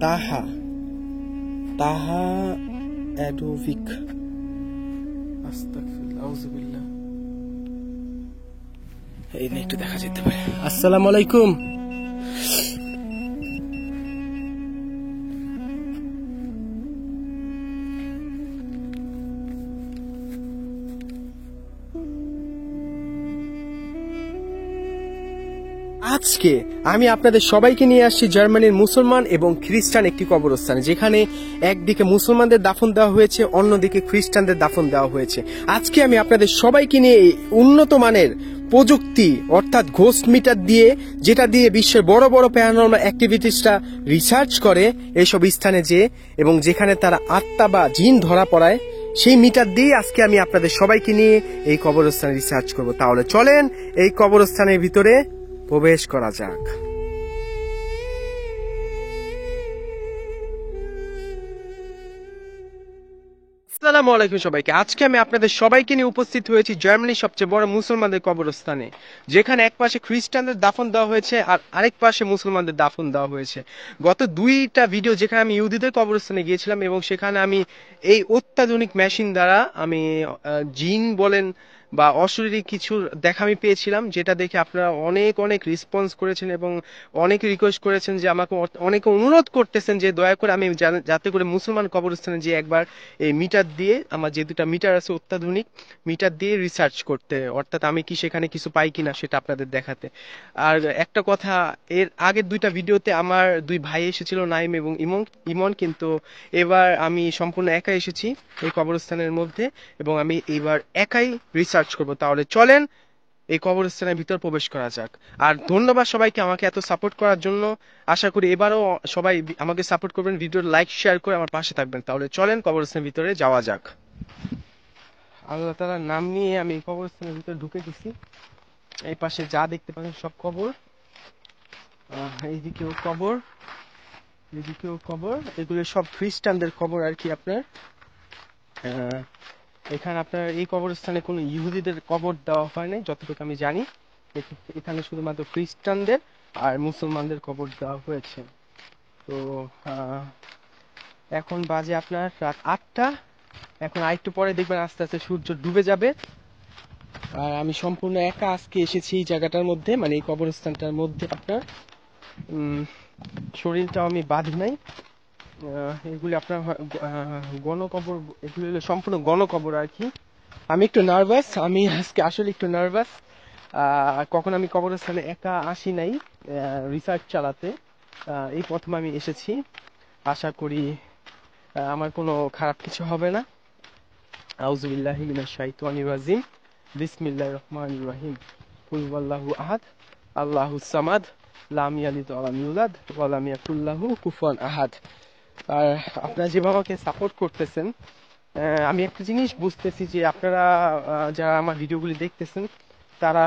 তাহা তাহা অ্যাডোভিক, আস্তাগফিরুল্লাহ, আউযুবিল্লাহ। এই না একটু দেখা যেতে পারে। আসসালামু আলাইকুম। আজকে আমি আপনাদের সবাইকে নিয়ে আসছি জার্মানির মুসলমান এবং খ্রিস্টান একটি কবরস্থানে, যেখানে একদিকে মুসলমানদের দাফন দেওয়া হয়েছে, অন্যদিকে খ্রিস্টানদের দাফন দেওয়া হয়েছে। আজকে আমি আপনাদের সবাইকে নিয়ে এই উন্নত মানের প্রযুক্তি অর্থাৎ ঘোস্ট মিটার দিয়ে, যেটা দিয়ে বিশ্বের বড় বড় প্যারানরমাল অ্যাক্টিভিটিসরা রিসার্চ করে এইসব স্থানে যেয়ে, এবং যেখানে তারা আত্মা বা জিন ধরা পড়ায়, সেই মিটার দিয়ে আজকে আমি আপনাদের সবাইকে নিয়ে এই কবরস্থানে রিসার্চ করব। তাহলে চলেন এই কবরস্থানের ভিতরে প্রবেশ করা যাক। আসসালামু আলাইকুম সবাইকে। আজকে আমি আপনাদের সবাইকে নিয়ে উপস্থিত হয়েছি জার্মানির সবচেয়ে বড় মুসলমানদের কবরস্থানে, যেখানে এক পাশে খ্রিস্টানদের দাফন দেওয়া হয়েছে আর আরেক পাশে মুসলমানদের দাফন দেওয়া হয়েছে। গত দুইটা ভিডিও যেখানে আমি ইহুদিদের কবরস্থানে গিয়েছিলাম, এবং সেখানে আমি এই অত্যাধুনিক মেশিন দ্বারা আমি জিন বলেন বা অশরীরী কিছু দেখা আমি পেয়েছিলাম, যেটা দেখে আপনারা অনেক অনেক রেসপন্স করেছেন এবং অনেকে রিকোয়েস্ট করেছেন যে আমাকে অনেকে অনুরোধ করতেছেন যে দয়া করে আমি যাতে করে মুসলমান কবরস্থানে যে একবার এই মিটার দিয়ে, আমার যে দুটা মিটার আছে অত্যাধুনিক মিটার দিয়ে রিসার্চ করতে, অর্থাৎ আমি কি সেখানে কিছু পাই কিনা সেটা আপনাদের দেখাতে। আর একটা কথা, এর আগের দুইটা ভিডিওতে আমার দুই ভাই এসেছিল, নাইম এবং ইমন, কিন্তু এবার আমি সম্পূর্ণ একা এসেছি এই কবরস্থানের মধ্যে, এবং আমি এবার একাই রিসার্চ করব। তাহলে চলেন এই কবরস্থানের ভিতর প্রবেশ করা যাক। আর ধন্যবাদ সবাইকে আমাকে এত সাপোর্ট করার জন্য। আশা করি এবারও সবাই আমাকে সাপোর্ট করবেন, ভিডিও লাইক শেয়ার করে আমার পাশে থাকবেন। তাহলে চলেন কবরস্থানের ভিতরে যাওয়া যাক। আল্লাহ তাআলার নাম নিয়ে আমি এই কবরস্থানের ভিতরে ঢুকে গেছি। এই পাশে যা দেখতে পাচ্ছেন সব কবর, এইদিকেও কবর, এদিকেও কবর, এগুলো সব খ্রিস্টানদের কবর আর কি। আপনার এখানে আপনার এই কবরস্থানে কোনো ইহুদিদের কবর দেওয়া হয় নাই যতটুকু আমি জানি। এখানে শুধুমাত্র খ্রিস্টানদের আর মুসলমানদের কবর দেওয়া হয়েছে। তো এখন বাজে আপনার রাত 8টা। এখন আরেকটু পরে দেখবেন আস্তে আস্তে সূর্য ডুবে যাবে। আর আমি সম্পূর্ণ একা আজকে এসেছি এই জায়গাটার মধ্যে, মানে এই কবরস্থানটার মধ্যে। আপনার শরীরটাও আমি বাঁধি নাই। এগুলি আপনার গণকবর, এগুলি হলো সম্পূর্ণ গণকবর আর কি। আমি একটু নার্ভাস, আমি আজকে আসলে একটু নার্ভাস। কখন আমি কবরস্থানে একা আসি নাই রিসার্চ চালাতে, এই প্রথম আমি এসেছি। আশা করি আমার কোনো খারাপ কিছু হবে না। আউযুবিল্লাহি মিনাশ শাইতানির রাজিম, বিসমিল্লাহির রহমানির রহিম, কুল হুয়াল্লাহু আহাদ, আল্লাহুস সামাদ, লাম ইয়ালিদ ওয়া লাম ইউলাদ ওয়া লাম ইয়াকুল লাহু কুফুয়ান আহাদ। আর আপনারা যেভাবে আমাকে সাপোর্ট করতেছেন, আমি একটা জিনিস বুঝতেছি যে আপনারা যারা আমার ভিডিওগুলি দেখতেছেন, তারা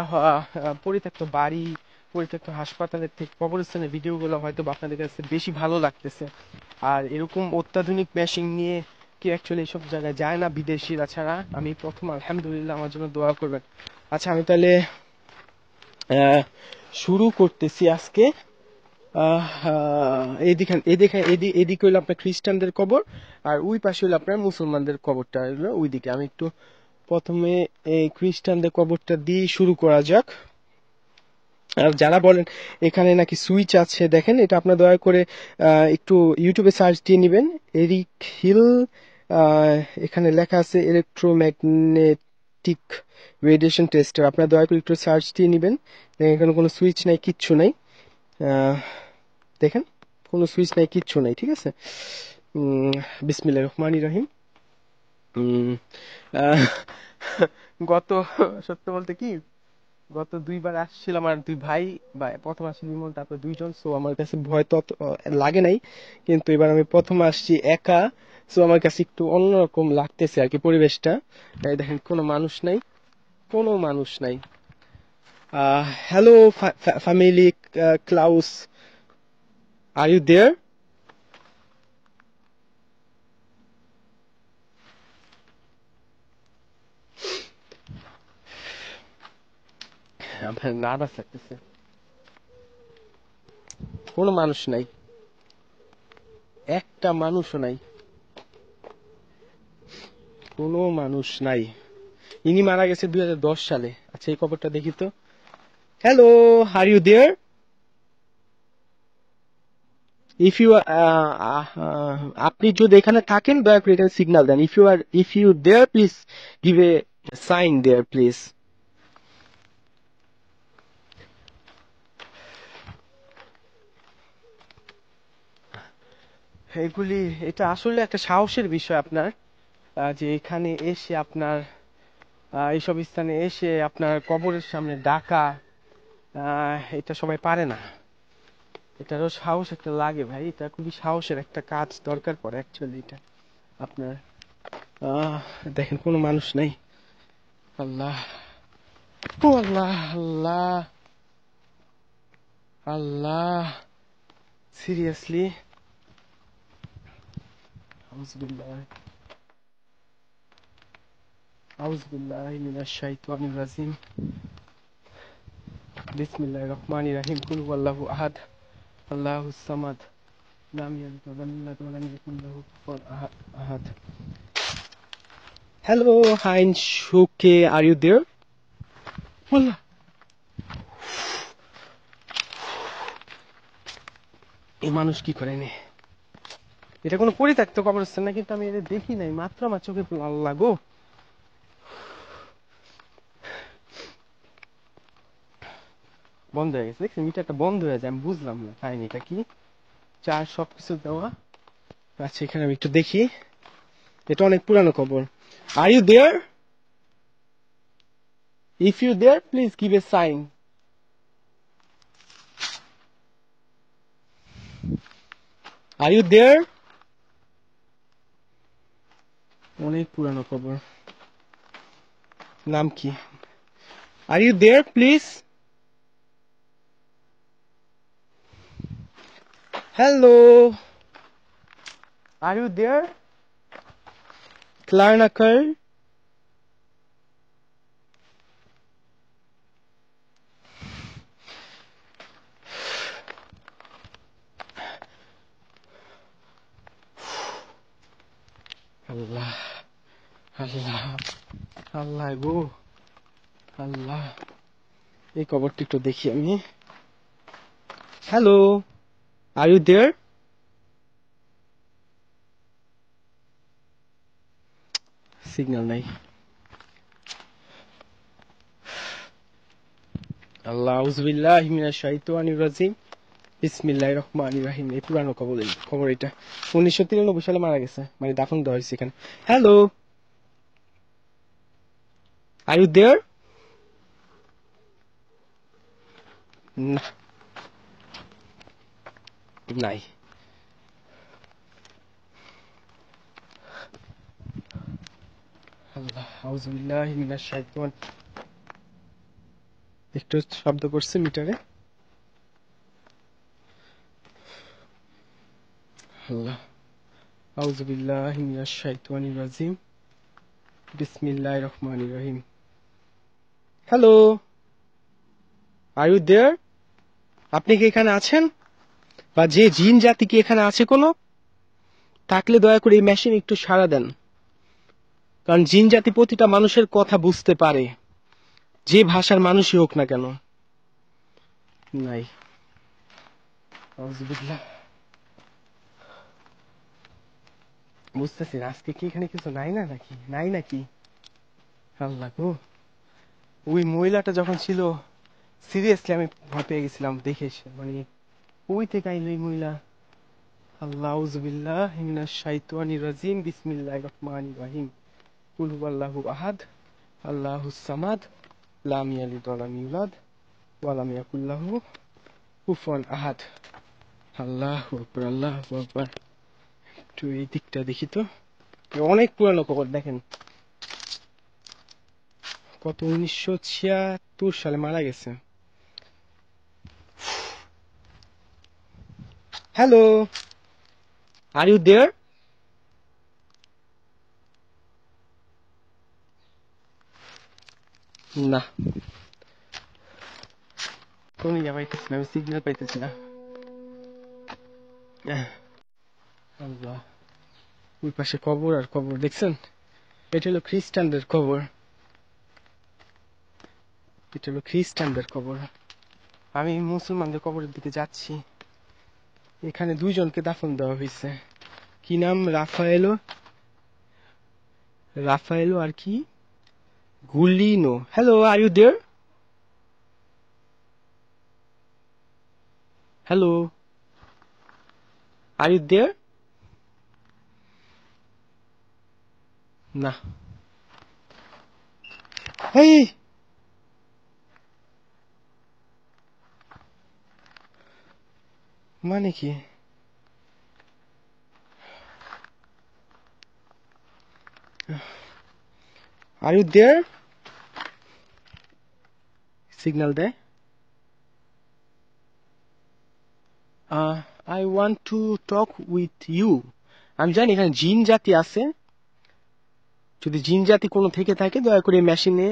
পরিত্যক্ত বাড়ি, পরিত্যক্ত হাসপাতালের থেকে কবরস্থানের ভিডিওগুলো হয়তো আপনাদের কাছে বেশি ভালো লাগতেছে। আর এরকম অত্যাধুনিক মেশিন নিয়ে কি অ্যাকচুয়ালি এইসব জায়গায় যায় না বিদেশিরা ছাড়া। আমি প্রথম, আলহামদুলিল্লাহ, আমার জন্য দোয়া করবেন। আচ্ছা, আমি তাহলে শুরু করতেছি আজকে। এদিকে হলো আপনার খ্রিস্টানদের কবর, আর ওই পাশে হলো আপনার মুসলমানদের কবরটা হলো ওইদিকে। আমি একটু প্রথমে এই খ্রিস্টানদের কবরটা দিয়ে শুরু করা যাক। আর যারা বলেন এখানে নাকি সুইচ আছে, দেখেন এটা আপনার দয়া করে একটু ইউটিউবে সার্চ দিয়ে নেবেন। এরিক হিল, এখানে লেখা আছে ইলেকট্রোম্যাগনেটিক রেডিয়েশন টেস্টার। আপনার দয়া করে একটু সার্চ দিয়ে নেবেন। এখানে কোনো সুইচ নাই, কিচ্ছু নাই। দেখেন কোনো সুইচ নাই, কিচ্ছু নাই, ঠিক আছে। বিসমিল্লাহির রহমানির রহিম। গত, সত্য বলতে কি, গত দুইবার আসছিলাম আর দুই ভাই, বা প্রথম আসছিল ইমন, তারপর দুইজন। সো আমার কাছে ভয় তো লাগে নাই, কিন্তু এবার আমি প্রথম আসছি একা। সো আমার কাছে একটু অন্যরকম লাগতেছে আর কি পরিবেশটা। দেখেন কোনো মানুষ নাই, কোনো মানুষ নাই। Hello family, Klaus, are you there? আমার নার্ভাস লাগতেছে, কোনো মানুষ নাই। একটা মানুষও নাই, কোনো মানুষ নাই। ইনি মারা গেছে 2010 সালে। আচ্ছা এই কবরটা দেখি তো। Hello, are you there? If you আপনি যদি এখানে থাকেন দয়া করে এটা সিগন্যাল দেন। If you there please give a sign there please. এটা আসলে একটা সাহসের বিষয় আপনার, যে এখানে এসে আপনার এইসব স্থানে এসে আপনার কবরের সামনে ডাকা, এটা সবাই পারে না। এটারও সাহস একটা লাগে ভাই, এটা খুবই সাহসের একটা কাজ দরকার পড়ে অ্যাকচুয়ালি। এটা আপনার আহ দেখেন কোনো মানুষ নেই। আল্লাহ, ও আল্লাহ, আল্লাহ, আল্লাহ, সিরিয়াসলি। আউযুবিল্লাহ, আউযুবিল্লাহ মিনাশ শাইতানির রাজিম। বিসমিল্লাহির রহমানির রহিম। কুল হুয়াল্লাহু আহাদ, আল্লাহুস সামাদ, লাম ইয়ালিদ ওয়া লাম ইউলাদ ওয়া লাম ইয়াকুল লাহু কুফুয়ান আহাদ। হ্যালো হাইন শুকে, আর ইউ দেয়ার? আল্লাহ, এই মানুষ কি করে নে? এটা কোনো পরিত্যক্ত কবরস্থান না, কিন্তু আমি এটা দেখি নাই, মাত্র আমার চোখে পড়লো। আল্লাহ গো, বন্ধ হয়ে গেছে। দেখছি মিটারটা বন্ধ হয়ে যায়, আমি বুঝলাম না কাহিনীটা কি। চার সবকিছু দেওয়া। আচ্ছা এখানে আমি একটু দেখি। এটা অনেক পুরানো কবর। Are you there? If you there please give a sign. Are you there? অনেক পুরানো কবর। নাম কি? Are you there please? Hello, are you there? ক্লার্নাকার? আল্লাহ, আল্লাহ, আল্লাহ গো, আল্লাহ। এই কবরটা একটু দেখি আমি। Hello, are you there? Signal নাই। আল্লাহ, আউযুবিল্লাহি মিনাশ শাইতানির রাজিম। বিসমিল্লাহির রহমানির রহিম। এই পুরানো খবর এটা 1993 সালে মারা গেছে, মানে দাফন দেওয়া হয়েছে এখানে। Hello, are you there? না, নাই। আল্লাহ, আউযুবিল্লাহি মিনাশ শাইতান। একটু শব্দ করছে মিটারে। আল্লাহ, আউযুবিল্লাহি মিনাশ শাইতানির রাজিম। বিসমিল্লাহির রহমানির রহিম। হ্যালো, আর ইউ দেয়ার? আপনি কি এখানে আছেন? বা যে জিন জাতি কি এখানে আছে কোনো? থাকলে দয়া করে এই মেশিন একটু সাড়া দেন। কারণ জিন জাতি প্রতিটা মানুষের কথা বুঝতে পারে, যে ভাষার মানুষই হোক না কেন। নাই। আউযুবিল্লাহ। বুঝতেছি না, আজকে কি এখানে কিছু নাই না নাকি? নাই নাকি? আল্লাহ গো, ওই মহিলাটা যখন ছিল, সিরিয়াসলি আমি ভয় পেয়ে গেছিলাম দেখে এসে, মানে ওই থেকে আইলো এই মহিলা। আল্লাহ, আউযুবিল্লাহি মিনাশ শাইতানির রাজিম। বিসমিল্লাহির রহমানির রহিম। কুল হুয়াল্লাহু আহাদ, আল্লাহুস সামাদ, লাম ইয়ালিদ ওয়া লাম ইউলাদ ওয়া লাম ইয়াকুল লাহু কুফুয়ান আহাদ। আল্লাহু আকবার, আল্লাহু আকবার। একটু এই দিকটা দেখি তো। অনেক পুরানো কবর দেখেন, কত 1976 সালে মারা গেছে। Hello, are you there? না, কোন ইয়া পাইতেছি না, আমি সিগন্যাল পাইতেছি না। আল্লাহ, ওই পাশে কবর আর কবর, দেখছেন? এটা হলো খ্রিস্টানদের কবর, এটা হলো খ্রিস্টানদের কবর। আমি মুসলমানদের কবরের দিকে যাচ্ছি। এখানে দুইজনকে দাফন দেওয়া হয়েছে। কি নাম? রাফায়েলো, রাফায়েলো আর কি গুলিনো। Hello, are you there? Hello, are you there? না। এই মানে কি? Are you there? সিগন্যাল দেয়। I want to talk with you. আমি জানি এখানে জিন জাতি আছে, যদি জিন জাতি কোনো থেকে থাকে দয়া করে মেশিনে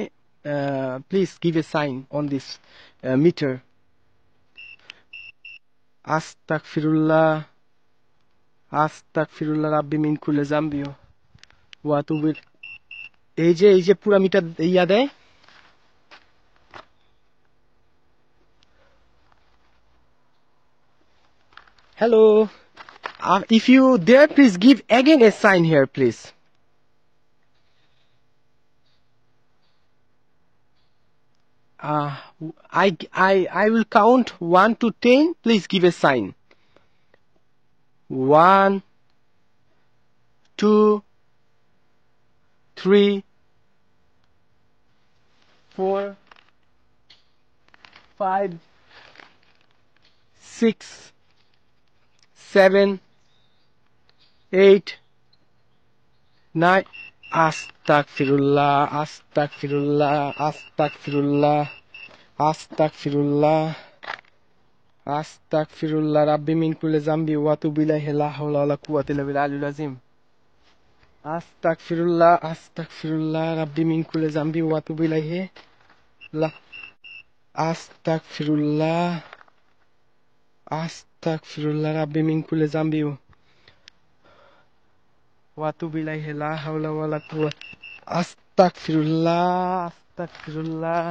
please give a sign on this meter. আস্তাগফিরুল্লাহ, আস্তাগফিরুল্লাহ, রাব্বি মিন কুল্লি জামবিও ওয়া আতুবু ইলাইহি। এই যে পুরা মিটার ইয়া দেয়। Hello, if you dare, please give again a sign here, please. Uh, I will count 1 to 10. Please give a sign. 1, 2, 3, 4, 5, 6, 7, 8, 9. Astaghfirullah, astaghfirullah, astaghfirullah, astaghfirullah, astaghfirullah, Rabbi min kulli zambi wa atubu ilayhi, la hawla wa la quwwata illa billahil azim. Astaghfirullah, astaghfirullah, Rabbi min kulli zambi wa atubu ilayhi, la astaghfirullah, astaghfirullah, Rabbi min kulli zambi wa atubu ilayhi, la hawla wa la quwwata. Astaghfirullah, astaghfirullah,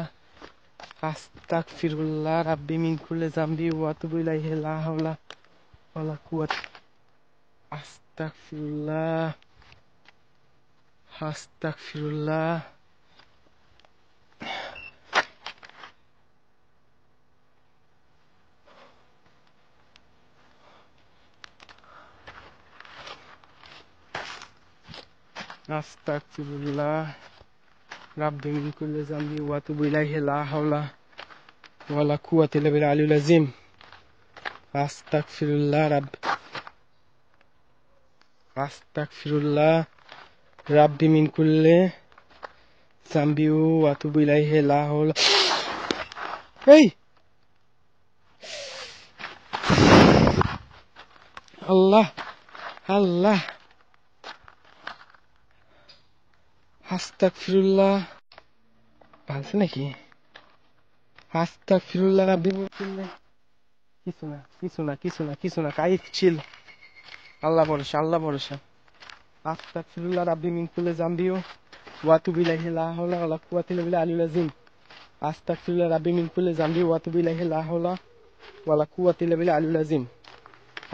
astaghfirullah, Rabbi min kulli zambi wa atubu ilayhi, la hawla wa la quwwata. Astaghfirullah, astaghfirullah. Astaghfirullah, Rabbi min kulli zambi wa atubu ilayhi, la hawla wa la quwwata illa billahil azim. Astaghfirullah, astaghfirullah, Rabbi min kulli zambi wa atubu ilayhi, la hawla. Hey, Allah, Allah, আস্তাগফিরুল্লাহ। ভালছে নাকি? আস্তাগফিরুল্লাহ, রাব্বি মিন কুল্লি। কিছু না, কাইফ চিল। আল্লাহ ভরসা, আল্লাহ ভরসা। আস্তাগফিরুল্লাহ, রাব্বি মিন কুল্লি জামবিও ওয়া আতুবু ইলাইহি, লা হাওলা ওয়া লা কুওয়াতা ইল্লা বিল্লাহিল আলিয়্যিল আযীম। আস্তাগফিরুল্লাহ, রাব্বি মিন কুল্লি জামবি ওয়া আতুবু ইলাইহি, লা হাওলা ওয়া লা কুওয়াতা ইল্লা বিল্লাহিল আলিয়্যিল আযীম।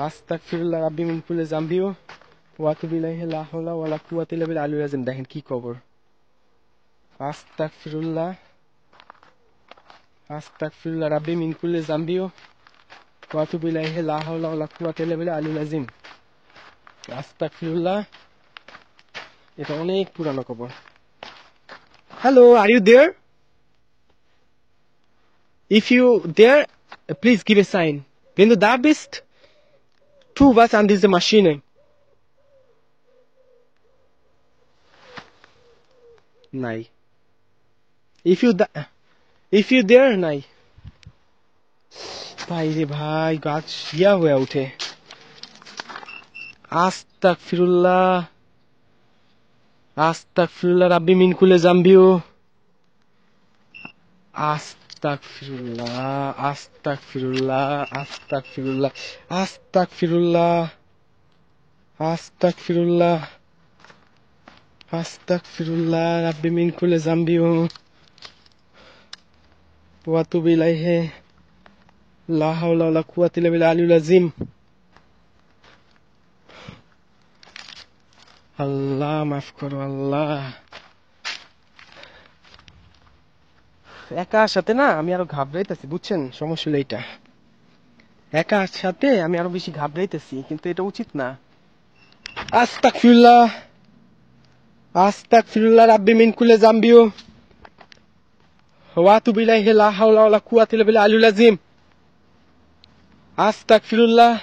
আস্তাগফিরুল্লাহ, রাব্বি মিন কুল্লি জামবিও ওয়া আতুবু ইলাইহি, লা হাওলা ওয়া লা কুওয়াতা ইল্লা বিল্লাহিল আলিয়্যিল আযীম। দেখেন কি কবর। আস্তাগফিরুল্লাহ, আস্তাগফিরুল্লাহ, রাব্বি মিন কুল্লি জামবিও ওয়া আতুবু ইলাইহি, লা হাওলা ওয়া লা কুওয়াতা ইল্লা বিল্লাহিল আলিয়্যিল আযীম। আস্তাগফিরুল্লাহ। এটা অনেক পুরানো কবর। Hello, are you there? If you there, please give a sign. Wenn du da bist, tu was an diese Maschine. Nein. If you there, নাই। ভাই রে ভাই, গাছ ইয়া হয়ে ওঠে। আস্তাগফিরুল্লাহ, আস্তাগফিরুল্লাহ, রাব্বি মিন কুল্লি জামবিও। আস্তাগফিরুল্লাহ, আস্তাগফিরুল্লাহ, আস্তাগফিরুল্লাহ, আস্তাগফিরুল্লাহ, আস্তাগফিরুল্লাহ আস্তাগফিরুল্লাহ রাব্বি মিন কুল্লি যামবি ওয়া আতুবু ইলাইহি লা হাওলা ওয়ালা কুওয়াতা ইল্লা বিল্লাহিল আলিয়্যিল আযীম। আল্লাহ মাফ করো আল্লাহ। একা সাথে না আমি আরো ঘাবড়াইতেছি, বুঝছেন? সমস্যা হলো এইটা, একা সাথে আমি আরো বেশি ঘাবড়াইতেছি, কিন্তু এটা উচিত না। আস্তাগফিরুল্লাহ আস্তাগফিরুল্লাহ রাব্বি মিন কুল্লি যামবি ওয়া আতুবু ইলাইহি লা হাওলা ওয়ালা কুওয়াতা ইল্লা বিল্লাহিল আলিয়্যিল আযীম। আস্তাগফিরুল্লাহ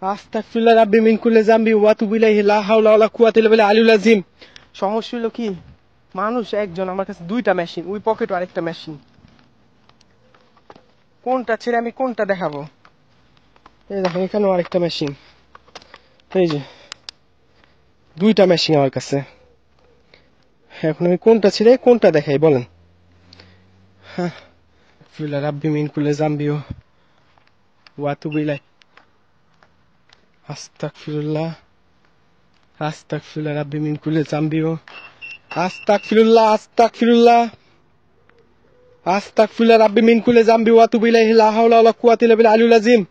আস্তাগফিরুল্লাহ রাব্বি মিন কুল্লি যামবি ওয়া আতুবু ইলাইহি লা হাওলা ওয়ালা কুওয়াতা ইল্লা বিল্লাহিল আলিয়্যিল আযীম। সমস্যা হলো কি, মানুষ একজন, আমার কাছে দুইটা মেশিন, ওই পকেটও আরেকটা মেশিন, কোনটা ছেড়ে আমি কোনটা দেখাবো? এই দেখেন এখানেও আরেকটা মেশিন, এই যে দুইটা মেশিন আমার কাছে, এখন আমি কোনটা ছেড়ে কোনটা দেখাই বলেন? হ্যাঁ, রাব্বি মিন কুল্লি যামবি ওয়া আতুবু ইলাইহি আস্তাগফিরুল্লাহ আস্তাগফিরুল্লাহ রাব্বি মিন কুল্লি যামবি আস্তাগফিরুল্লাহ আস্তাগফিরুল্লাহ আস্তাগফিরুল্লাহ রাব্বি মিন কুল্লি যামবি ওয়া আতুবু ইলাইহি লা হাওলা ওয়ালা কুওয়াতা ইল্লা বিল্লাহিল আলিয়্যিল আযীম।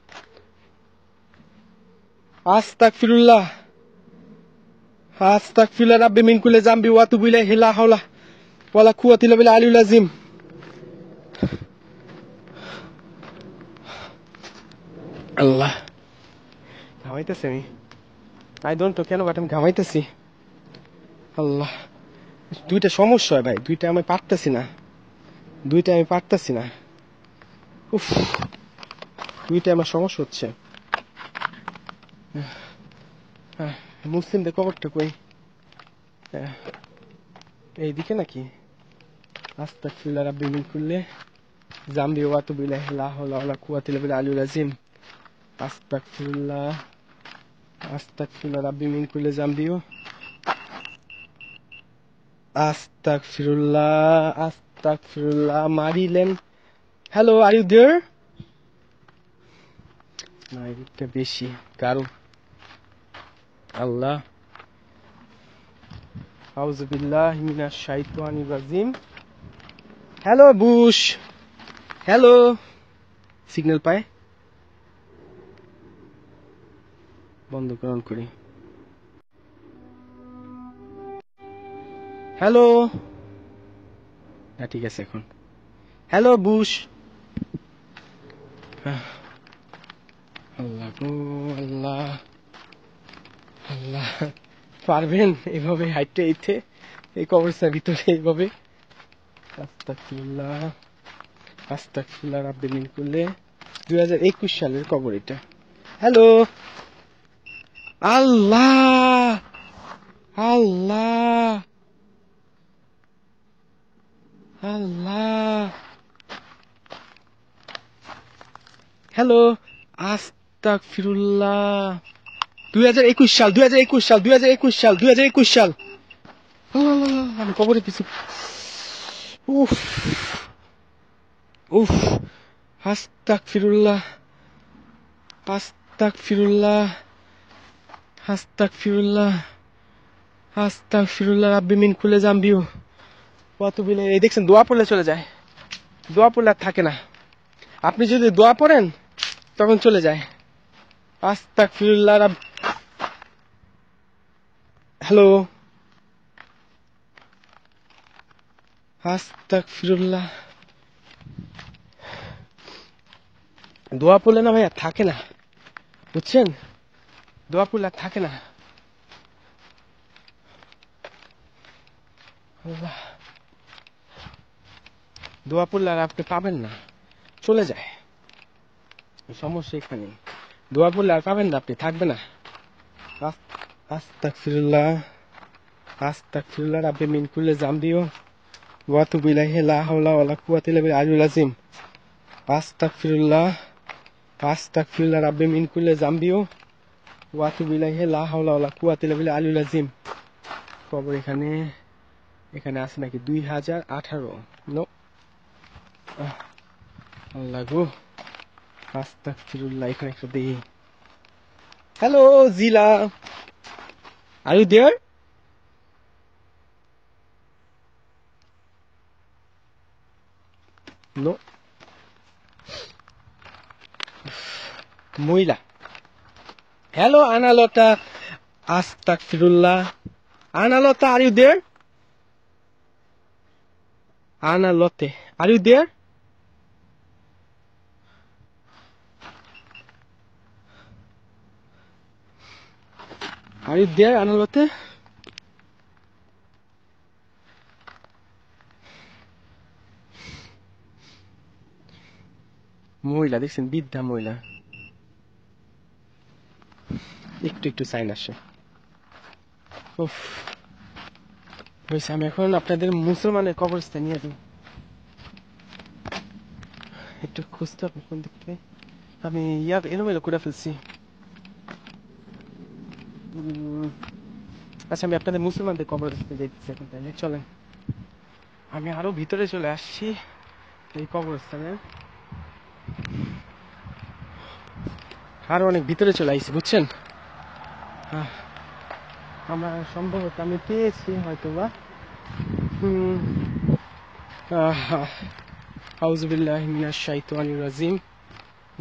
আস্তাগফিরুল্লাহ আস্তাগফিরুল্লাহ রাব্বি মিন কুল্লি যামবি ওয়া আতুবু ইলাইহি লা হাওলা ওয়ালা কুওয়াতা ইল্লা বিল্লাহিল আলিয়্যিল আযীম। আল্লাহ, ঘামাইতেছি আমি, আই ডোন্ট নো কেন, বাট আমি ঘামাইতেছি। আল্লাহ, দুইটা সমস্যা হয় ভাই, দুইটা আমি পারতেছি না, দুইটা আমি পারতেছি না, উফ, দুইটা আমার সমস্যা হচ্ছে। মুসলিমদের কবরটা কই? এইদিকে নাকি? আস্তাগফিরুল্লাহ রাব্বি মিন কুল্লি যামবি ওয়া আতুবু ইলাইহি লা হাওলা ওয়ালা কুওয়াতা ইল্লা বিল্লাহিল আলিয়্যিল আযীম। আস্তাগফিরুল্লাহ আস্তাগফিরুল্লাহ রাব্বি মিন কুল্লি যামবি আস্তাগফিরুল্লাহ আস্তাগফিরুল্লাহ। মারিলেন, হ্যালো, আর ইউ দেয়ার? না, এটা বেশি কারো। আল্লাহ, আউযু বিল্লাহি মিনাশ শাইতানির রাজিম। হ্যালো বুশ, হ্যালো, সিগন্যাল পায়, বন্ধ করুন করি। হ্যালো, ঠিক আছে এখন। Hello Bush. আল্লাহ গো আল্লাহ, আল্লাহ, পারবেন এভাবে হাইটে এইতে এই কবরস্থানের ভিতরে এইভাবে? আস্তাগফিরুল্লাহ আস্তাগফিরুল্লাহ রাব্বি মিন কুল্লি। 2021 সালের কবর এটা। হ্যালো, আল্লাহ আল্লাহ আল্লাহ, হ্যালো, আস্তাগফিরুল্লাহ। 2021 সাল 2021 সাল 2021 সাল 2021 সাল। আমি কবরে পিছু, উফ উফ, আস্তাগফিরুল্লাহ আস্তাগফিরুল্লাহ আস্তাগফিরুল্লাহ আস্তাগফিরুল্লাহ রাব্বি মিন কুল্লি যামবি ওয়া আতুবু ইলাইহি। এই দেখছেন, দোয়া পড়লে চলে যায়, দোয়া পড়লে আর থাকে না। আপনি যদি দোয়া পড়েন তখন চলে যায়। আস্তাগফিরুল্লাহ হ্যালো, আস্তাগফিরুল্লাহ। দোয়া পড়লে না ভাইয়া থাকে না, বুঝছেন? দোয়া পড়লে আর থাকে না। আল্লাহ, দোয়া পড়লে আর আপনি পাবেন না, চলে যায়। সমস্যা এখানে, দোয়া পড়লে আর পাবেন না, আপনি থাকবে না। আস্তাগফিরুল্লাহ আস্তাগফিরুল্লাহ রাব্বি মিন কুল্লি যামবি ওয়া আতুবু ইলাইহি লা হাওলা ওয়ালা কুওয়াতা ইল্লা বিল্লাহিল আলিয়্যিল আযীম। আস্তাগফিরুল্লাহ আস্তাগফিরুল্লাহ রাব্বি মিন কুল্লি যামবি ওয়া আতুবু ইলাইহি লা হাওলা ওয়ালা কুওয়াতা ইল্লা বিল্লাহিল আলিয়্যিল আযীম। কবর এখানে, এখানে আছে নাকি? 2018। নো, আল্লাহ গো, আস্তাগফিরুল্লাহ। এখানে একটা দেই, Hello, Zila. Are you there? No. Moila. Hello, Analota. Astaghfirullah. Analota, are you there? Analote, are you there? Are you there, Analote? মহিলা দেখছেন, বৃদ্ধা মহিলা, একটু একটু সাইন আসে। উফ, হয়েছে। আমি এখন আপনাদের মুসলমানের কবরস্থান নিয়ে যাই, একটু খুঁজতে হবে কোন দিক থেকে। আমি এলোমেলো করে ফেলছি। আচ্ছা, আমি আপনাদের মুসলমানদের কবরস্থানে যাইতেছি এখন, তাইলে চলেন। আমি আরো ভিতরে চলে আসছি এই কবরস্থানে, আরো অনেক ভিতরে চলে আসছি, বুঝছেন। আমরা সম্ভবত আমি পেয়েছি হয়তোবা। আউযুবিল্লাহি মিনাশ শাইতানির রাজিম,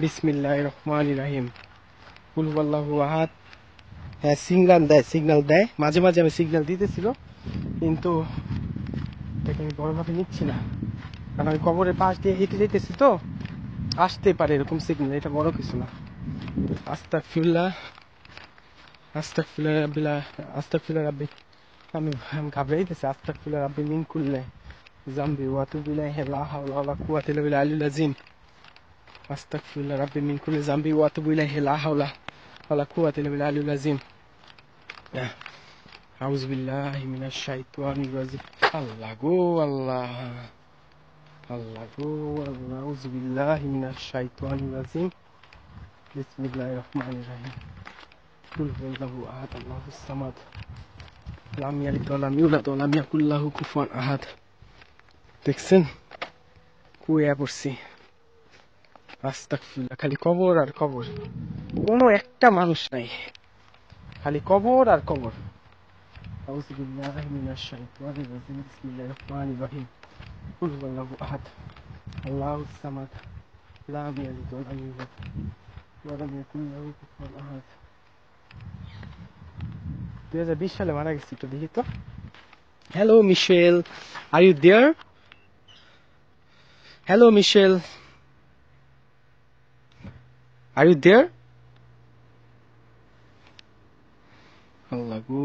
বিসমিল্লাহির রহমানির রহিম, কুল হুয়াল্লাহু আহাদ। হ্যাঁ, সিগন্যাল দেয় মাঝে মাঝে। আমি সিগন্যাল দিতেছিল, কিন্তু এটাকে আমি বড়ভাবে নিচ্ছি না, কারণ আমি কবরের পাশ দিয়ে হেঁটে যেতেছি তো, আসতে পারে এরকম সিগন্যাল, এটা বড় কিছু না। আস্তাগফিরুল্লাহ, আস্তাগফিরুল্লাহ রাব্বিল, আস্তাগফিরুল্লাহ রাব্বি। আমি ঘাবড়াইতেছি। আস্তাগফিরুল্লাহ রাব্বি মিন কুল্লি যামবি ওয়া আতুবু ইলাইহি, লা হাওলা ওয়ালা কুওয়াতা ইল্লা বিল্লাহিল আলিয়্যিল আযীম। আস্তাগফিরুল্লাহ রাব্বি মিন কুল্লি যামবি ওয়া আতুবু ইলাইহি, লা হাওলা ওয়ালা কুওয়াতা ইল্লা বিল্লাহিল আলিয়্যিল আযীম। আউযু বিল্লাহি মিনাশ শাইতানির রাজিম। আল্লাহ গো আল্লাহ, আল্লাহ গো আল্লাহ। আউযু বিল্লাহি মিনাশ শাইতানির রাজিম, বিসমিল্লাহির রহমানির রহিম, কুল হুয়াল্লাহু আহাদ, আল্লাহুস সামাদ, লাম ইয়ালিদ ওয়া লাম ইউলাদ ওয়া লাম ইয়াকুল লাহু কুফুয়ান আহাদ। দেখছেন, কুয়া পড়ছি। আস্তাগফিরুল্লাহ, খালি কবর আর কবর, কোনো একটা মানুষ নাই, খালি কবর আর কবর। আউযু বিল্লাহি মিনাশ শাইতানির রাজিম, বিসমিল্লাহির রহমানির রহিম, কুল হুয়াল্লাহু আহাদ, আল্লাহুস সামাদ, লাম ইয়ালিদ ওয়া লাম ইউলাদ ওয়া লাম ইয়াকুল লাহু কুফুয়ান আহাদ। 2020 সালে মারা গেছি, তো দেখি তো। Hello Michelle, are you there? Hello Michelle, are you there? আল্লাহ গো,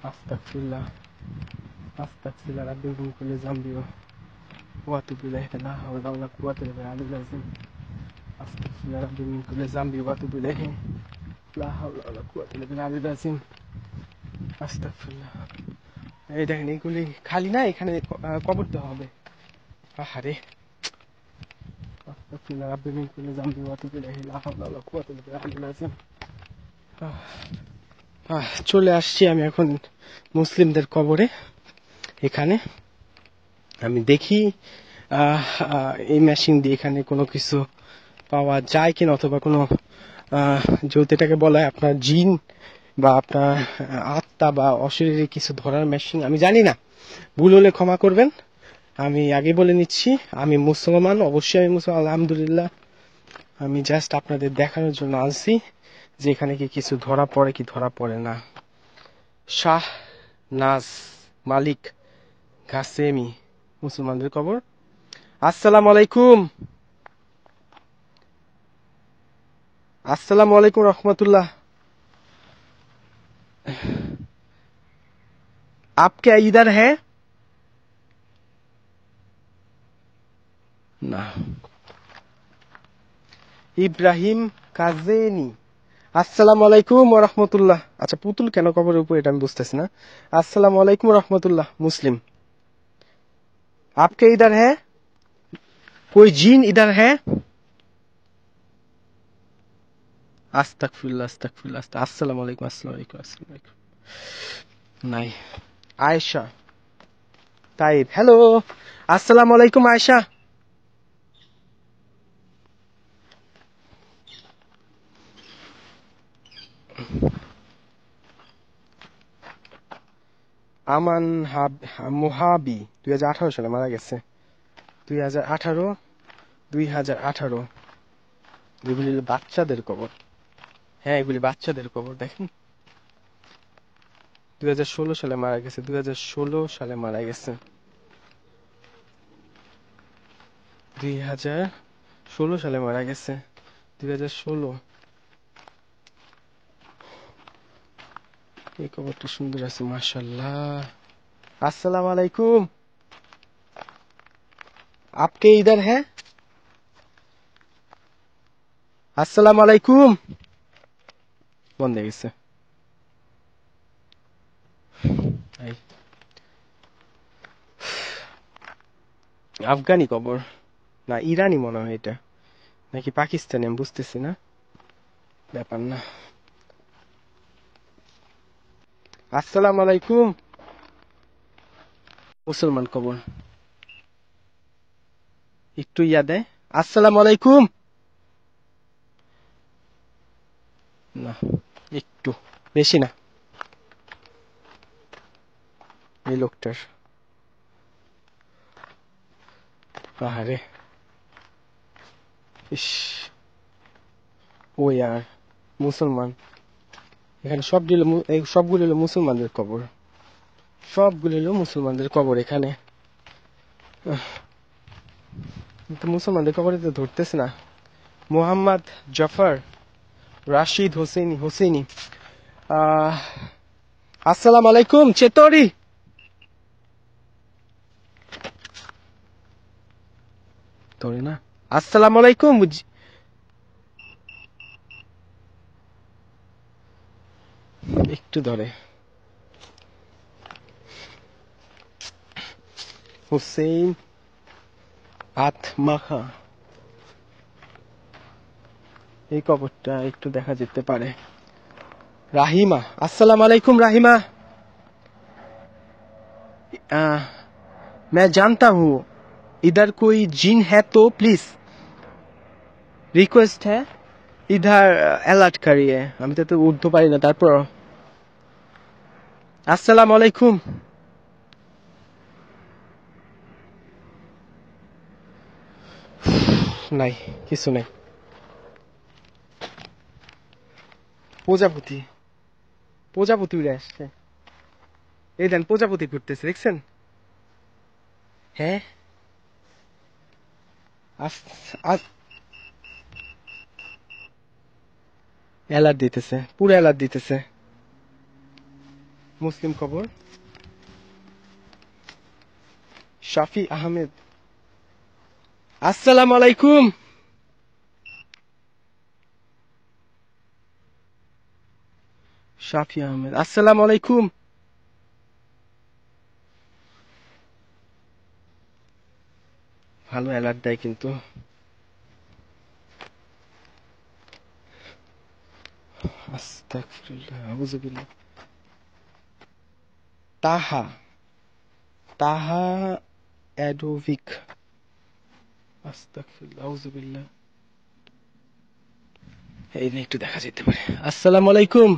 আস্তাগফিরুল্লাহ, আস্তাগফিরুল্লাহ রাব্বি মিন কুল্লি যামবি ওয়া আতুবু ইলাইহি, লা হাওলা ওয়ালা কুওয়াতা ইল্লা বিল্লাহিল আযীম। আস্তাগফিরুল্লাহ রাব্বি মিন কুল্লি যামবি ওয়া আতুবু ইলাইহি, লা হাওলা ওয়ালা কুওয়াতা ইল্লা বিল্লাহিল আযীম। আস্তাগফিরুল্লাহ। এই দেখেন, এইগুলি খালি না, এখানে কবর দেওয়া হবে। আহারে, আস্তাগফিরুল্লাহ রাব্বি মিন কুল্লি যামবি ওয়া আতুবু ইলাইহি, লা হাওলা ওয়ালা কুওয়াতা ইল্লা বিল্লাহিল আযীম। চলে আসছি আমি এখন মুসলিমদের কবরে। এখানে আমি দেখি এই মেশিন দিয়ে এখানে কোনো কিছু পাওয়া যায় কিনা, অথবা কোনো যেহেতু এটাকে বলা হয় আপনার জিন বা আপনার আত্মা বা অশরীরী কিছু ধরার মেশিন, আমি জানি না, ভুল হলে ক্ষমা করবেন। আমি আগে বলে নিচ্ছি, আমি মুসলমান, অবশ্যই আমি মুসলমান, আলহামদুলিল্লাহ। আমি জাস্ট আপনাদের দেখানোর জন্য আসছি যে এখানে কি কিছু ধরা পড়ে কি ধরা পড়ে না। শাহ নাজ মালিক ঘাসেমি, মুসলমানদের কবর। আসসালামু আলাইকুম, আসসালামু আলাইকুম রহমতুল্লাহ। आप क्या इधर है? না, ইব্রাহিম কাজেনি। আসসালামু আলাইকুম ওয়া রাহমাতুল্লাহ। আচ্ছা, পুতুল কেন কবরের উপর, এটা আমি বুঝতেছি না। আসসালামু আলাইকুম ওয়া রাহমাতুল্লাহ। মুসলিম, आपके इधर है कोई जीन इधर है? আস্তাগফিরুল্লাহ, আস্তাগফিরুল্লাহ, আসসালামু আলাইকুম, আসসালামু আলাইকুম, আসসালামু আলাইকুম। নাই। আয়েশা তাইব, হ্যালো, আসসালামু আলাইকুম আয়েশা। আমান মোহাবি 2018 সালে মারা গেছে। 2018 এগুলি বাচ্চাদের কবর। হ্যাঁ, এগুলি বাচ্চাদের কবর। দেখেন 2016 সালে মারা গেছে। 2016 সালে মারা গেছে। 2016 সালে মারা গেছে। 2016। এই কবরটা সুন্দর আছে মাশাআল্লাহ। अस्सलाम वालेकुम, आपके इधर है? अस्सलाम वालेकुम। বন্ধ হয়ে গেছে। আফগানি কবর না ইরানি মনে হয় এটা, নাকি পাকিস্তানি আমি বুঝতেছি না, ব্যাপার না। আসসালামু আলাইকুম। মুসলমান কবর একটু ইয়া দেয়। আসসালামু আলাইকুম। না একটু বেশি না এই লোকটার। আরে ইস, ও ইয়ার মুসলমান। এখানে সবগুলো হলো মুসলমানদের কবর। সবগুলো হলো মুসলমানদের কবর এখানে। কিন্তু মুসলমানদের কবরে তো ধরতেছে না। মোহাম্মদ জাফর রাশিদ হোসেনি। আসসালামু আলাইকুম চেতরি। ধরে না। আসসালামু আলাইকুম। একটু ধরে। হুসেইন আতমাখা, এই কবরটা একটু দেখা যেতে পারে। রাহিমা, अस्सलाम वालेकुम राहिमा। मैं जानता हूँ इधर कोई जिन है तो प्लीज रिक्वेस्ट है इधर अलर्ट करिए। আমি তো উর্দু পারি না, তারপর আসসালামু আলাইকুম। নাই, কিছু নাই। প্রজাপতি উড়ে আসছে। এই দেন প্রজাপতি ঘুরতেছে, দেখছেন? হ্যাঁ, অ্যালার্ট দিতেছে, পুরো অ্যালার্ট দিতেছে। মুসলিম খবর। শাফি আহমেদ, আসসালামু আলাইকুম। শাফি আহমেদ, আসসালামু আলাইকুম। ভালো অ্যালার্ট দেয় কিন্তু। আস্তাগফিরুল্লাহ, আউযুবিল্লাহ। তাহা অ্যাডোভিক, আস্তাগফিরুল্লাহ, আউযুবিল্লাহ। এই নিয়ে একটু দেখা যেতে পারে। আসসালামু আলাইকুম।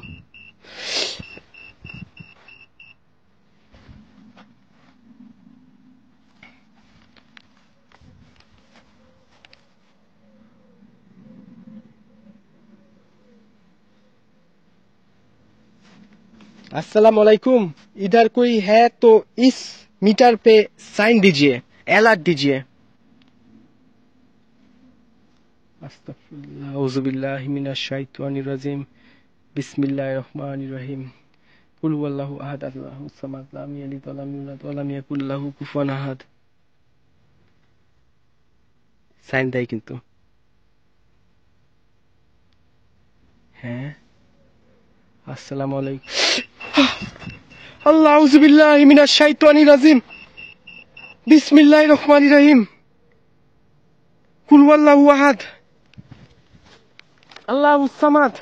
अस्सलाम वालेकुम, इधर कोई है तो इस मीटर पे साइन दीजिए, अलर्ट दीजिए। अस्तगफिरुल्लाह, औज़ु बिल्लाहि मिनश शैतानिर रजीम, बिस्मिल्लाहिर रहमानिर रहीम, कुल हुवल्लाहु अहद, अल्लाहुस समाद, लम यलिद व लम यूलाद व लम याकुल लाहु कुफुवन अहद। সাইন দেয় কিন্তু। হ্যাঁ, আসসালামু আলাইকুম। আল্লাহ, আউযু বিল্লাহি মিনাশ শাইতানির রাজিম, বিসমিল্লাহির রহমানির রহিম, কুল হুয়াল্লাহু আহাদ, আল্লাহুস সামাদ।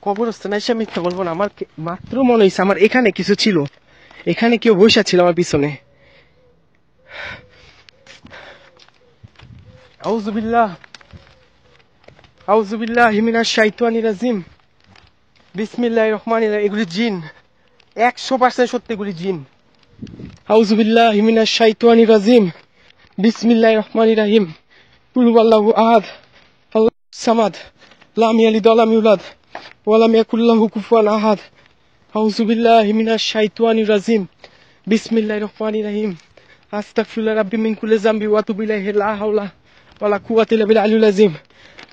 কবরস্থানে এসে মিথ্যা বলবো না। আমার মাত্র মনে হয়েছে আমার এখানে কিছু ছিল, এখানে কেউ বসে ছিল আমার পিছনে। আউযুবিল্লাহ আউযুবিল্লাহি মিনাশ শাইতানির রাজিম। বিসমিল্লাহির রহমানির রহিম। এগুলি জিন, 100% সত্যি এগুলি জিন। আউযুবিল্লাহি মিনাশ শাইতানির রাজিম। বিসমিল্লাহির রহমানির রহিম। কুল হুয়াল্লাহু আহাদ আল্লাহুস সামাদ লাম ইয়ালিদ ওয়া লাম ইউলাদ ওয়া লাম ইয়াকুল লাহু কুফুয়ান আহাদ। আউযুবিল্লাহি মিনাশ শাইতানির রাজিম। বিসমিল্লাহির রহমানির রহিম। আস্তাগফিরুল্লাহ রাব্বি মিন কুল্লি যামবি ওয়া আতুবু ইলাইহি লা হাওলা ওয়া লা কুওয়াতা ইল্লা বিল আলিয়্যিল আযীম।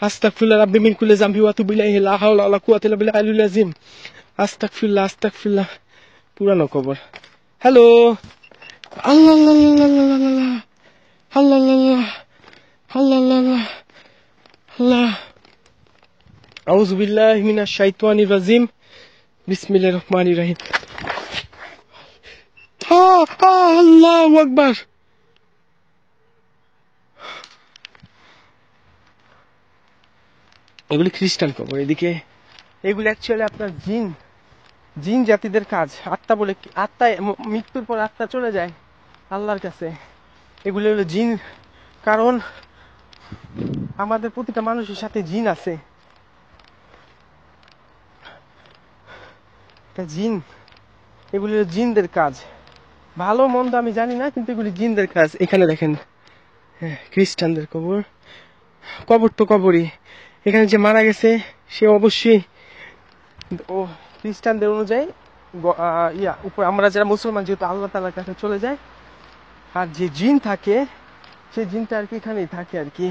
আস্তাগফিরুল্লাহ রাব্বি মিন কুল্লি যামবি ওয়া আতুবু ইলাইহি লা হাওলা ওয়া লা কুওয়াতা ইল্লা বিল আলিয়্যিল আযীম। আস্তাগফিরুল্লাহ আস্তাগফিরুল্লাহ। পুরানো কবর। হ্যালো আল্লাহ আল্লাহ আল্লাহ আল্লাহ আল্লাহ আল্লাহ। আউযু বিল্লাহি মিনাশ শাইতানির রাজিম। বিসমিল্লাহির রহমানির রহিম। আল্লাহু আকবার। এগুলি খ্রিস্টান কবর। এদিকে এগুলি অ্যাকচুয়ালি আপনার জিন, জিন জাতিদের কাজ। আত্মা বলে কি, আত্মা মৃত্যুর পর আত্মা চলে যায় আল্লাহর কাছে। এগুলি হলো জিন, কারণ আমাদের প্রতিটা মানুষের সাথে জিন আছে। জিন, এগুলি হলো জিনদের কাজ। ভালো মন্দ আমি জানি না, কিন্তু এগুলি জিনদের কাজ। এখানে দেখেন খ্রিস্টানদের কবর। কবর তো কবরই। এখানে যে মারা গেছে সে অবশ্যই ও খ্রিস্টানদের অনুযায়ী উপর, আমরা যারা মুসলমান যেহেতু আল্লাহ তাআলার কাছে চলে যায়। আর যে জিন থাকে সেই জিনটা আর কি এখানেই থাকে আর কি।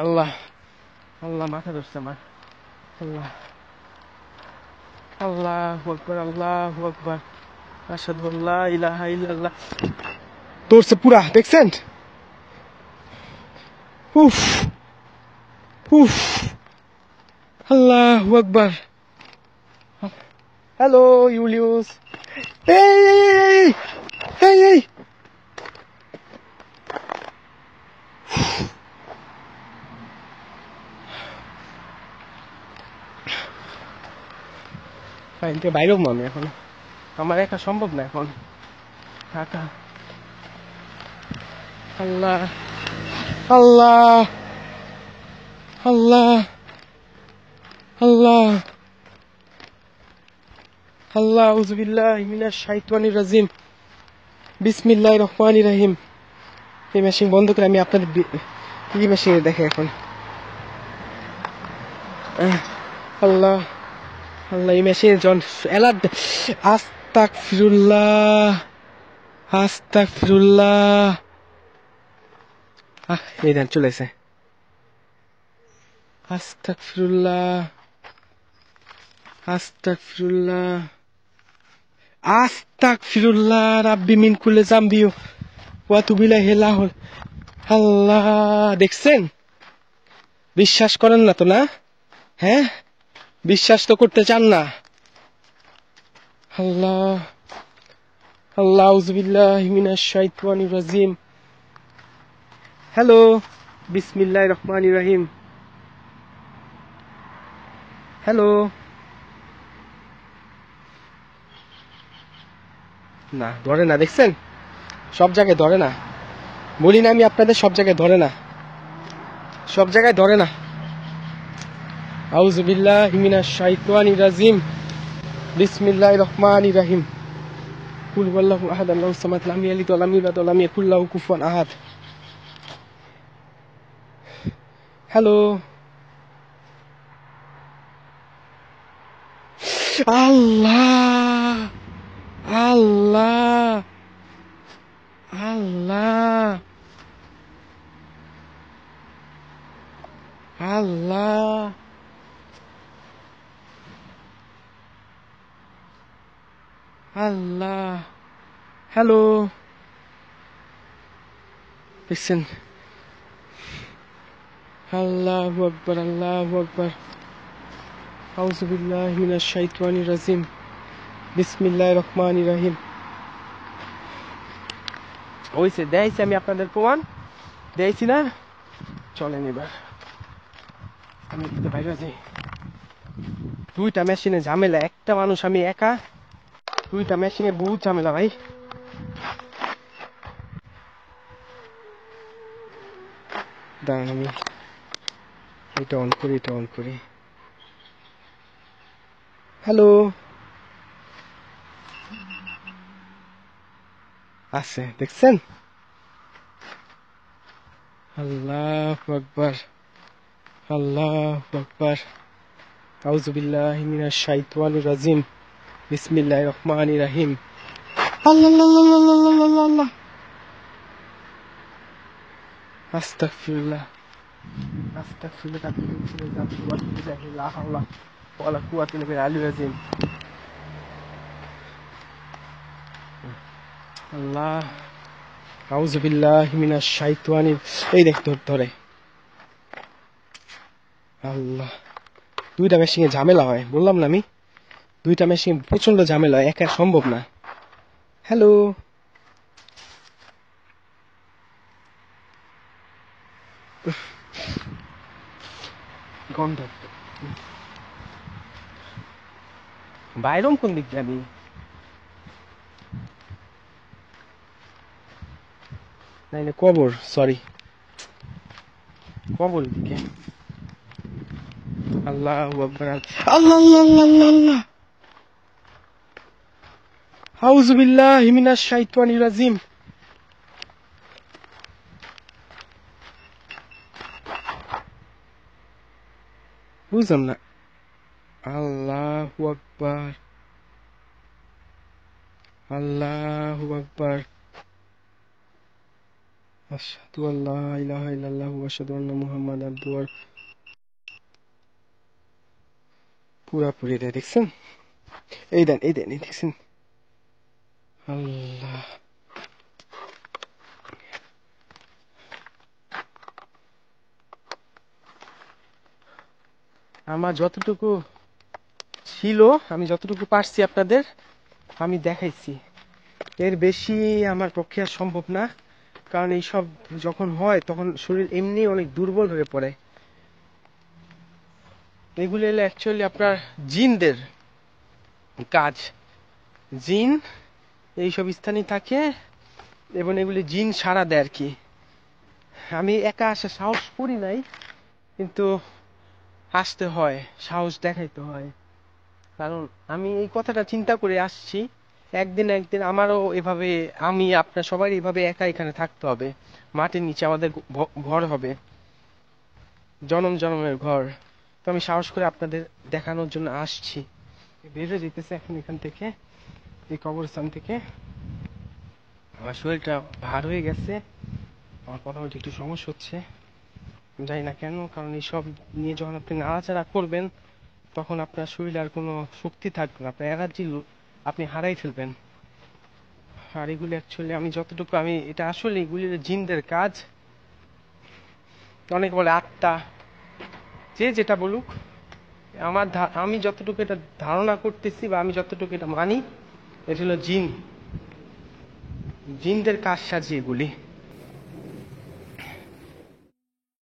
আল্লাহ আল্লাহ, মাথা ধরছে আমার। আল্লাহ আল্লাহু আকবার আল্লাহু আকবার আশহাদু আল্লা ইলাহা ইল্লাল্লাহ। ধরছে পুরা, দেখছেন? উফ উফ, আল্লাহু আকবার। হ্যালো ইউলিয়াস। এই এই এই এই, বাইরেও আমি এখন, আমার একা সম্ভব না এখন থাকা। আল্লাহ আল্লাহ আল্লাহ আল্লাহ আল্লাহ। আউযু বিল্লাহি মিনাশ শাইতানির রাজিম। বিসমিল্লাহির রহমানির রহিম। এই মেশিন বন্ধ করে আমি আপনাদের এই মেশিনে দেখে এখন। আল্লাহ আল্লাহ, এই মেশিনে জন এলার্ট। আস্তাগফিরুল্লাহ আস্তাগফিরুল্লাহ। এই দেন চলে এসে। আস্তাগফিরুল্লাহ আস্তাগফিরুল্লাহ আস্তাগফিরুল্লাহ রাব্বি মিন কুল্লি যামবি ওয়া আতুবু ইলাইহি লা হাওলা। আল্লাহ, দেখছেন? বিশ্বাস করেন না তো, না? হ্যাঁ, বিশ্বাস তো করতে চান না। আল্লাহ আল্লাহ। আউযু বিল্লাহি মিনাশ শাইতানির রাজিম। হ্যালো বিসমিল্লাহির রহমানির রহিম। হ্যালো। না ধরে না, দেখছেন? সব জায়গায় ধরে না। বলি না আমি আপনাদের, সব জায়গায় ধরে না, সব জায়গায় ধরে না। আউযু বিল্লাহি মিনাশ শাইতানির রাজিম। বিসমিল্লাহির রহমানির রহিম। কুল হুয়াল্লাহু আহাদ আল্লাহুস সামাদ লাম ইয়ালিদ ওয়া লাম ইউলাদ ওয়া লাম ইয়াকুল লাহু কুফুয়ান আহাদ। হ্যালো। আল্লাহ আল্লাহ আল্লাহ আল্লাহ আল্লাহ। হ্যালো, দেখছেন? আল্লাহু আকবার আল্লাহু আকবার। আউযু বিল্লাহি মিনাশ শাইতানির রাজিম। বিসমিল্লাহির রহমানির রহিম। ওইছে দেখাইছি আমি আপনাদের প্রমাণ, দেখাইছি না? চলেন এবার আমি বাইরে যাই। দুইটা মেশিনে ঝামেলা, একটা মানুষ আমি একা, দুইটা মেশিনে বহুত ঝামেলা ভাই। দাঁড়ান আমি এটা অন করি। হ্যালো, আছে দেখছেন? আল্লাহু আকবার, আল্লাহু আকবার। আউযু বিল্লাহি মিনাশ শাইতানির রাজিম। বিসমিল্লাহির রহমানির রহিম। আল্লাহ আল্লাহ আল্লাহ আল্লাহ আল্লাহ আল্লাহ। আস্তাগফিরুল্লাহ, আস্তাগফিরুল্লাহ। লা হাওলা ওয়ালা কুওয়াতা ইল্লা বিল্লাহিল আলিয়্যিল আযীম। আল্লাহ, আউযু বিল্লাহি মিনাশ শাইতানির। এই দেখ ধরে। আল্লাহ, দুইটা মেশিনে ঝামেলা হয়, বললাম না আমি, দুইটা মেশিন প্রচন্ড ঝামেলা হয়, একা সম্ভব না। হ্যালো, গন্ধ বাইরম কোন দিক দিয়ে? আমি নাইলে কবর, সরি, কবর দিকে। আল্লাহু আকবার, আল্লাহ আল্লাহ আল্লাহ আল্লাহ। আউযু বিল্লাহি মিনাশ শাইতানির রাজিম। বুঝলাম না। আল্লাহু আকবার, আল্লাহু আকবার। আশহাদু আল্লা ইলাহা ইল্লাল্লাহু ওয়া আশহাদু আন্না মুহাম্মাদান আবদুহু ওয়া পুরাপুরি রে, দেখছেন? এই দেন এই দেখছেন? আল্লাহ, আমার যতটুকু ছিল, আমি যতটুকু পারছি আপনাদের আমি দেখাইছি। এর বেশি আমার পক্ষে আর সম্ভব না, কারণ এইসব যখন হয় তখন শরীর এমনি অনেক দুর্বল হয়ে পড়ে। এগুলো হলো অ্যাকচুয়ালি আপনার জিনদের কাজ। জিন এইসব স্থানে থাকে এবং এগুলি জিন সাড়া দেয় আর কি। আমি একা আসা সাহস করি নাই, কিন্তু আসতে হয়, সাহস দেখাইতে হয়, কারণ আমি এই কথাটা চিন্তা করে আসছি, একদিন একদিন আমারও এভাবে, আমি আপনার সবাই এভাবে একা এখানে থাকতে হবে। মাটির নিচে আমাদের ঘর হবে, জনম জনমের ঘর। তো আমি সাহস করে আপনাদের দেখানোর জন্য আসছি। বেরো যেতেছে এখন এখান থেকে, এই কবরস্থান থেকে। আমার শরীরটা ভার হয়ে গেছে, আমার কথা বলতে একটু সমস্যা হচ্ছে, জানি না কেন, কারণ এইসব নিয়ে যখন আপনি নাড়াচাড়া করবেন তখন আপনার শরীরে আর কোনো শক্তি থাকবে না, আপনার এনার্জি আপনি হারাই ফেলবেন। আর এগুলি অ্যাকচুয়ালি আমি যতটুকু, আমি এটা আসলে এগুলি জিনদের কাজ। অনেকে বলে আত্মা, যে যেটা বলুক, আমি যতটুকু এটা ধারণা করতেছি বা আমি যতটুকু এটা মানি, এটা হলো জিনদের কাজ সাজি এগুলি।